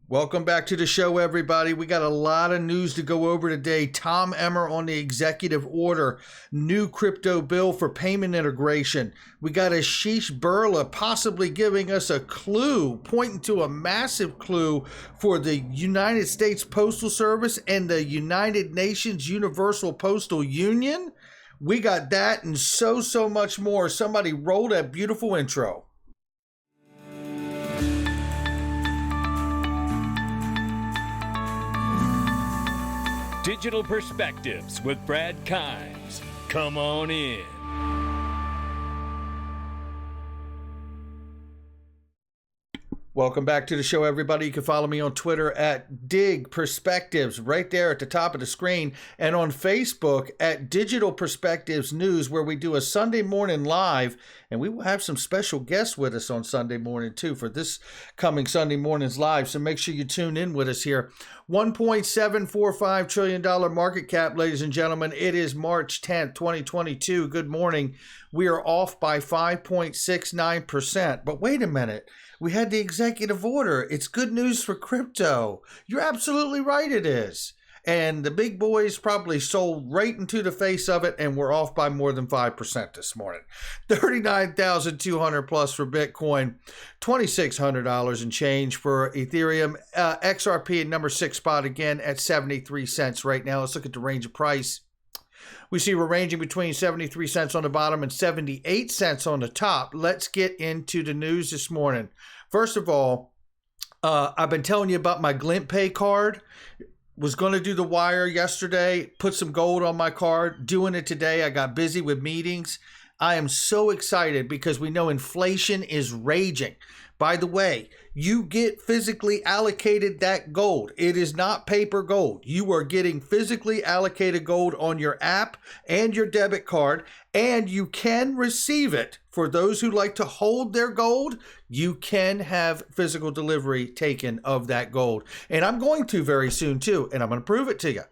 Welcome back to the show, everybody. We got a lot of news to go over today. Tom Emmer on the executive order, new crypto bill for payment integration. We got Ashish Birla possibly giving us a clue, pointing to a massive clue for the United States Postal Service and the United Nations Universal Postal Union. We got that and so much more. Somebody roll that beautiful intro. Digital Perspectives with Brad Kimes. Come on in. Welcome back to the show, everybody. You can follow me on Twitter at Dig Perspectives, right there at the top of the screen, and on Facebook at Digital Perspectives News, where we do a Sunday morning live, and we will have some special guests with us on Sunday morning, too, for this coming Sunday morning's live, so make sure you tune in with us here. $1.745 trillion market cap, ladies and gentlemen. It is March 10th, 2022. Good morning. We are off by 5.69%, but wait a minute. We had the executive order. It's good news for crypto. You're absolutely right, it is. And the big boys probably sold right into the face of it, and we're off by more than 5% this morning. 39,200 plus for Bitcoin, $2,600 and change for Ethereum. XRP at number 6 spot again at 73 cents right now. Let's look at the range of price. We see we're ranging between 73 cents on the bottom and 78 cents on the top. Let's get into the news this morning. First of all, I've been telling you about my Glint Pay card. Was going to do the wire yesterday, put some gold on my card, doing it today. I got busy with meetings. I am so excited because we know inflation is raging. By the way, you get physically allocated that gold. It is not paper gold. You are getting physically allocated gold on your app and your debit card, and you can receive it. For those who like to hold their gold, you can have physical delivery taken of that gold. And I'm going to very soon too, and I'm going to prove it to you.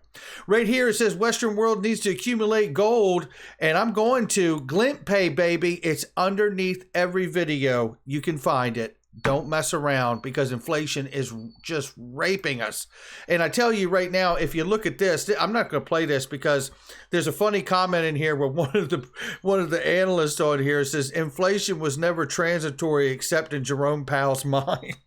Right here, it says Western world needs to accumulate gold, and I'm going to. Glint Pay, baby. It's underneath every video. You can find it. Don't mess around because inflation is just raping us. And I tell you right now, if you look at this, I'm not going to play this because there's a funny comment in here where one of the analysts on here says inflation was never transitory except in Jerome Powell's mind.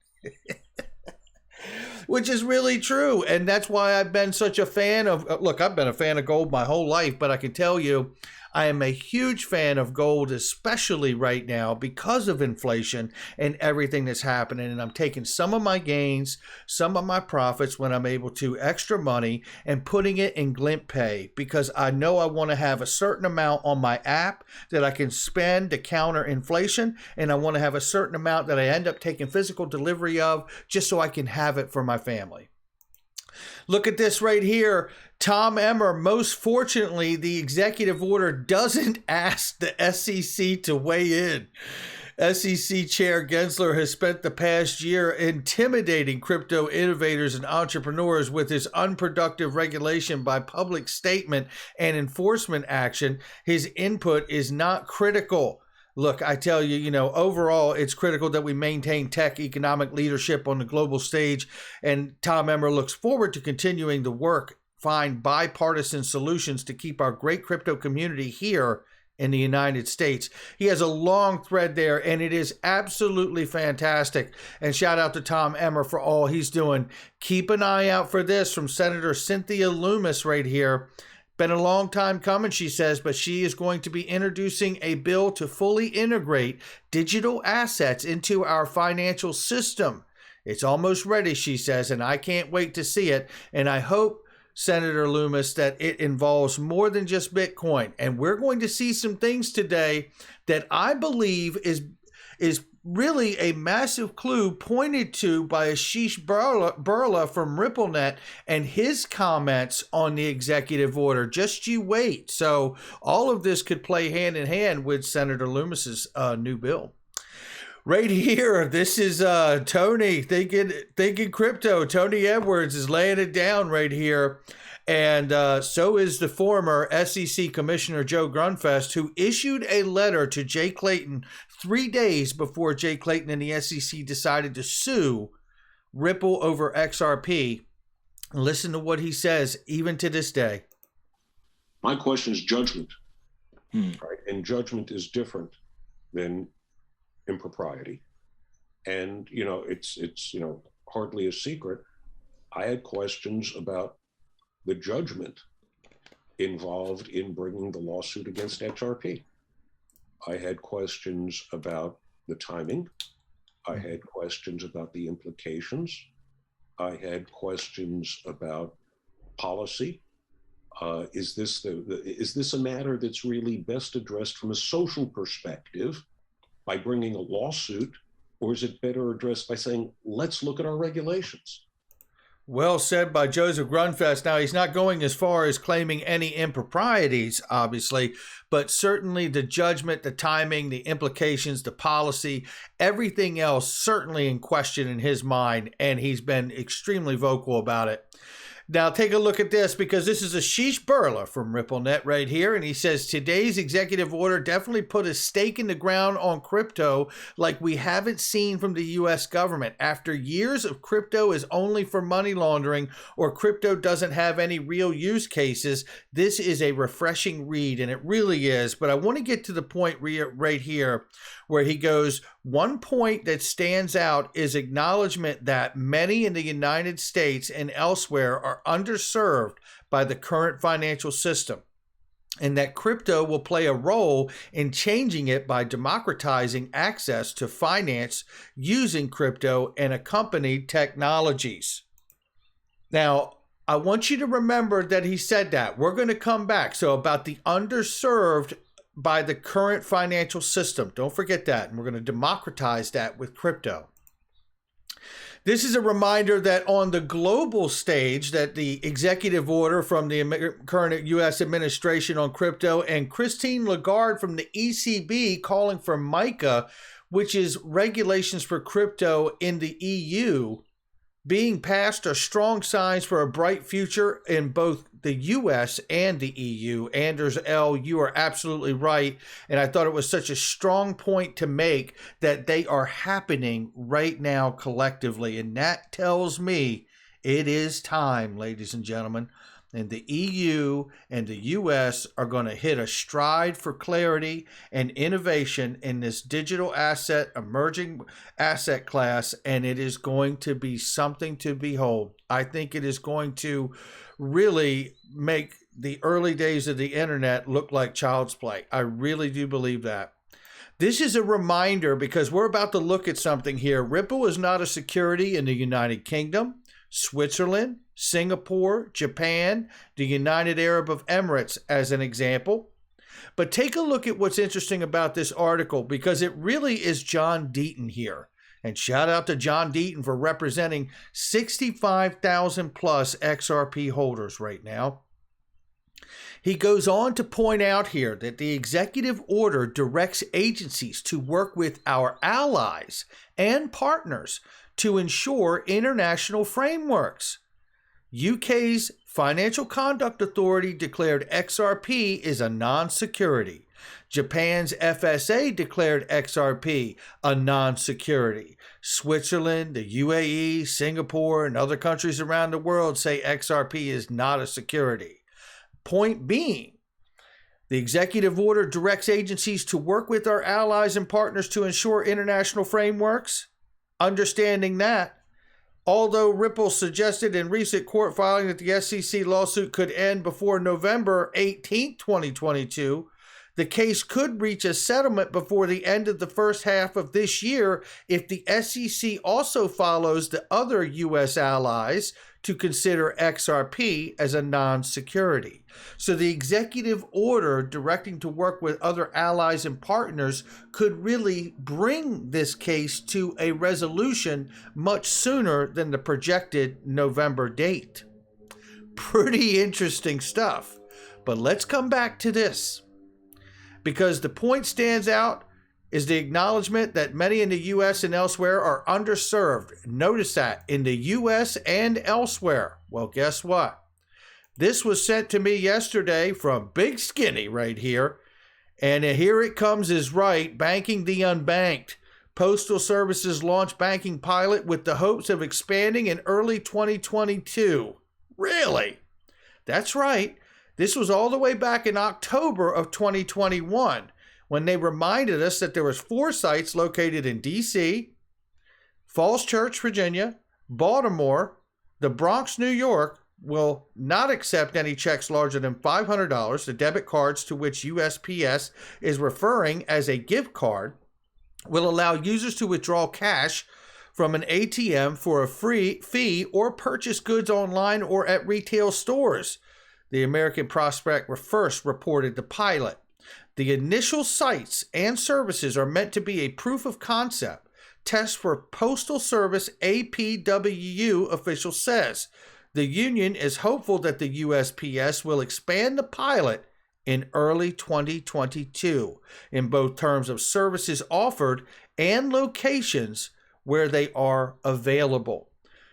Which is really true. And that's why I've been such a fan of, look, I've been a fan of gold my whole life, but I can tell you, I am a huge fan of gold, especially right now because of inflation and everything that's happening. And I'm taking some of my gains, some of my profits when I'm able to, extra money, and putting it in Glint Pay because I know I want to have a certain amount on my app that I can spend to counter inflation. And I want to have a certain amount that I end up taking physical delivery of just so I can have it for my family. Look at this right here. Tom Emmer, most fortunately, the executive order doesn't ask the SEC to weigh in. SEC Chair Gensler has spent the past year intimidating crypto innovators and entrepreneurs with his unproductive regulation by public statement and enforcement action. His input is not critical. Look, I tell you, overall, it's critical that we maintain tech economic leadership on the global stage, and Tom Emmer looks forward to continuing the work, find bipartisan solutions to keep our great crypto community here in the United States. He has a long thread there, and it is absolutely fantastic. And shout out to Tom Emmer for all he's doing. Keep an eye out for this from Senator Cynthia Lummis right here. Been a long time coming, she says, but she is going to be introducing a bill to fully integrate digital assets into our financial system. It's almost ready, she says, and I can't wait to see it. And I hope, Senator Lummis, that it involves more than just Bitcoin. And we're going to see some things today that I believe is really a massive clue pointed to by Ashish Birla from RippleNet and his comments on the executive order. Just you wait. So all of this could play hand in hand with Senator Lummis's new bill. Right here, this is Tony thinking crypto. Tony Edwards is laying it down right here. And so is the former SEC Commissioner Joe Grunfest, who issued a letter to Jay Clayton 3 days before Jay Clayton and the SEC decided to sue Ripple over XRP. Listen to what he says, even to this day. My question is judgment, right? And judgment is different than impropriety. And, it's hardly a secret. I had questions about the judgment involved in bringing the lawsuit against XRP. I had questions about the timing. I had questions about the implications. I had questions about policy. Is this a matter that's really best addressed from a social perspective by bringing a lawsuit, or is it better addressed by saying, let's look at our regulations? Well said by Joseph Grunfest. Now, he's not going as far as claiming any improprieties, obviously, but certainly the judgment, the timing, the implications, the policy, everything else certainly in question in his mind, and he's been extremely vocal about it. Now, take a look at this, because this is Ashish Burla from RippleNet right here, and he says, today's executive order definitely put a stake in the ground on crypto like we haven't seen from the U.S. government. After years of crypto is only for money laundering or crypto doesn't have any real use cases, this is a refreshing read, and it really is. But I want to get to the point right here where he goes, one point that stands out is acknowledgement that many in the United States and elsewhere are underserved by the current financial system, and that crypto will play a role in changing it by democratizing access to finance using crypto and accompanied technologies. Now, I want you to remember that he said that. We're going to come back. So about the underserved by the current financial system. Don't forget that. And we're going to democratize that with crypto. This is a reminder that on the global stage, that the executive order from the current U.S. administration on crypto and Christine Lagarde from the ECB calling for MiCA, which is regulations for crypto in the EU, being passed are strong signs for a bright future in both the U.S. and the EU. Anders L., you are absolutely right. And I thought it was such a strong point to make that they are happening right now collectively. And that tells me it is time, ladies and gentlemen. And the EU and the US are going to hit a stride for clarity and innovation in this digital asset, emerging asset class, and it is going to be something to behold. I think it is going to really make the early days of the internet look like child's play. I really do believe that. This is a reminder because we're about to look at something here. Ripple is not a security in the United Kingdom, Switzerland, Singapore, Japan, the United Arab Emirates, as an example. But take a look at what's interesting about this article, because it really is John Deaton here. And shout out to John Deaton for representing 65,000 plus XRP holders right now. He goes on to point out here that the executive order directs agencies to work with our allies and partners to ensure international frameworks. UK's Financial Conduct Authority declared XRP is a non-security. Japan's FSA declared XRP a non-security. Switzerland, the UAE, Singapore, and other countries around the world say XRP is not a security. Point being, the executive order directs agencies to work with our allies and partners to ensure international frameworks. Understanding that, although Ripple suggested in recent court filing that the SEC lawsuit could end before November 18, 2022, the case could reach a settlement before the end of the first half of this year if the SEC also follows the other U.S. allies to consider XRP as a non-security. So the executive order directing to work with other allies and partners could really bring this case to a resolution much sooner than the projected November date. Pretty interesting stuff. But let's come back to this, because the point stands out is the acknowledgement that many in the U.S. and elsewhere are underserved. Notice that, in the U.S. and elsewhere. Well, guess what? This was sent to me yesterday from Big Skinny right here. And here it comes is right, banking the unbanked. Postal Service's launch banking pilot with the hopes of expanding in early 2022. Really? That's right. This was all the way back in October of 2021 when they reminded us that there was 4 sites located in D.C., Falls Church, Virginia, Baltimore, the Bronx, New York, will not accept any checks larger than $500, the debit cards to which USPS is referring as a gift card, will allow users to withdraw cash from an ATM for a free fee or purchase goods online or at retail stores. The American Prospect first reported the pilot. The initial sites and services are meant to be a proof of concept test for Postal Service APWU official says. The union is hopeful that the USPS will expand the pilot in early 2022 in both terms of services offered and locations where they are available.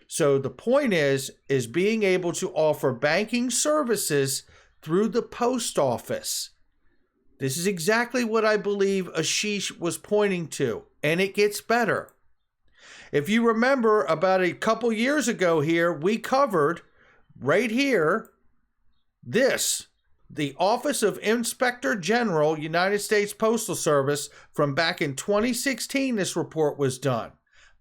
So the point is being able to offer banking services through the post office. This is exactly what I believe Ashish was pointing to, and it gets better. If you remember, about a couple years ago here, we covered right here this, the Office of Inspector General, United States Postal Service, from back in 2016, this report was done.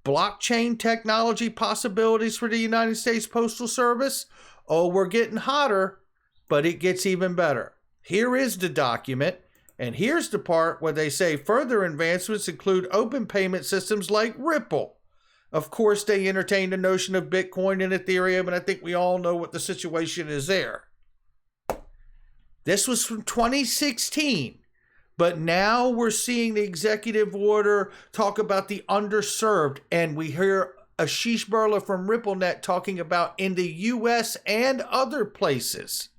Blockchain technology possibilities for the United States Postal Service. Oh, we're getting hotter, but it gets even better. Here is the document, and here's the part where they say further advancements include open payment systems like Ripple. Of course, they entertain the notion of Bitcoin and Ethereum, and I think we all know what the situation is there. This was from 2016, but now we're seeing the executive order talk about the underserved, and we hear Ashish Birla from RippleNet talking about in the U.S. and other places.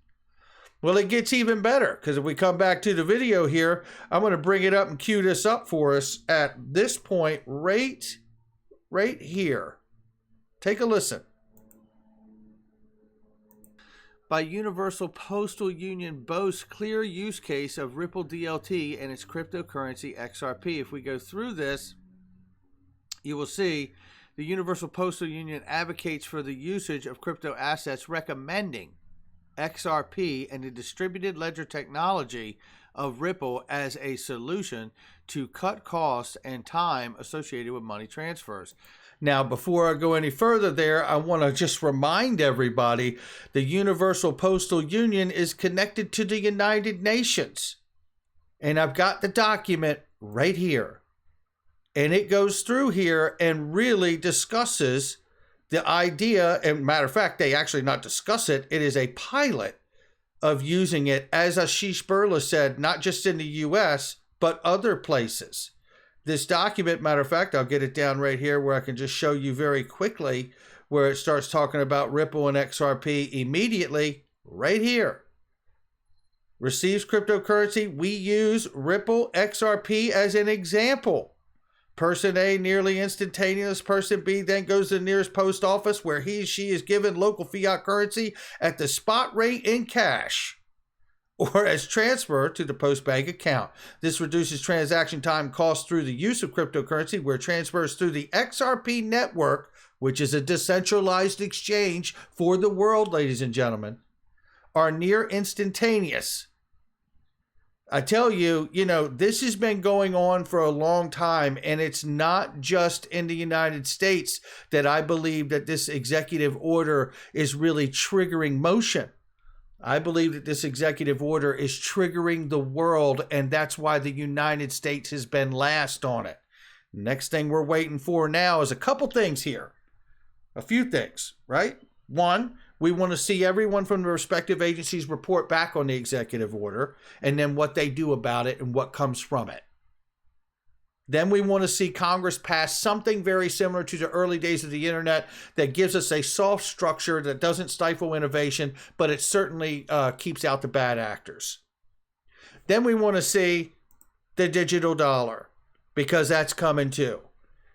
Well, it gets even better, because if we come back to the video here, I'm going to bring it up and cue this up for us at this point right here. Take a listen. By Universal Postal Union boasts clear use case of Ripple DLT and its cryptocurrency XRP. If we go through this, you will see the Universal Postal Union advocates for the usage of crypto assets, recommending XRP and the distributed ledger technology of Ripple as a solution to cut costs and time associated with money transfers. Now, before I go any further there, I want to just remind everybody the Universal Postal Union is connected to the United Nations. And I've got the document right here. And it goes through here and really discusses the idea, and matter of fact, they actually not discuss it. It is a pilot of using it, as Ashish Birla said, not just in the U.S., but other places. This document, matter of fact, I'll get it down right here where I can just show you very quickly where it starts talking about Ripple and XRP immediately right here. Receives cryptocurrency. We use Ripple XRP as an example. Person A, nearly instantaneous. Person B then goes to the nearest post office where she is given local fiat currency at the spot rate in cash or as transfer to the post bank account. This reduces transaction time costs through the use of cryptocurrency, where transfers through the XRP network, which is a decentralized exchange for the world, ladies and gentlemen, are near instantaneous. I tell you, this has been going on for a long time, and it's not just in the United States that I believe that this executive order is really triggering motion. I believe that this executive order is triggering the world, and that's why the United States has been last on it. Next thing we're waiting for now is a couple things here. A few things, right? One, we want to see everyone from the respective agencies report back on the executive order, and then what they do about it and what comes from it. Then we want to see Congress pass something very similar to the early days of the internet that gives us a soft structure that doesn't stifle innovation, but it certainly keeps out the bad actors. Then we want to see the digital dollar, because that's coming too.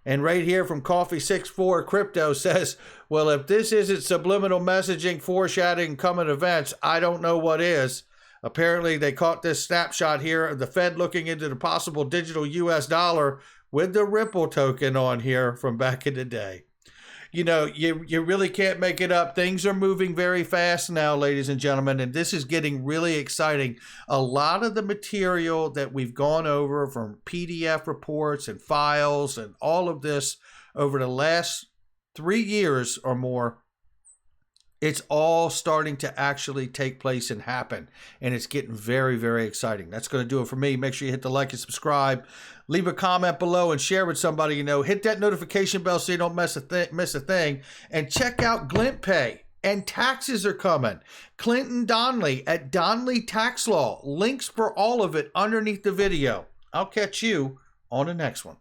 And right here from Coffee64 Crypto says, well, if this isn't subliminal messaging foreshadowing coming events, I don't know what is. Apparently, they caught this snapshot here of the Fed looking into the possible digital U.S. dollar with the Ripple token on here from back in the day. You know, you really can't make it up. Things are moving very fast now, ladies and gentlemen, and this is getting really exciting. A lot of the material that we've gone over from PDF reports and files and all of this over the last 3 years or more, it's all starting to actually take place and happen. And it's getting very, very exciting. That's going to do it for me. Make sure you hit the like and subscribe. Leave a comment below and share with somebody you know. Hit that notification bell so you don't miss a thing. And check out Glint Pay. And taxes are coming. Clinton Donnelly at Donnelly Tax Law. Links for all of it underneath the video. I'll catch you on the next one.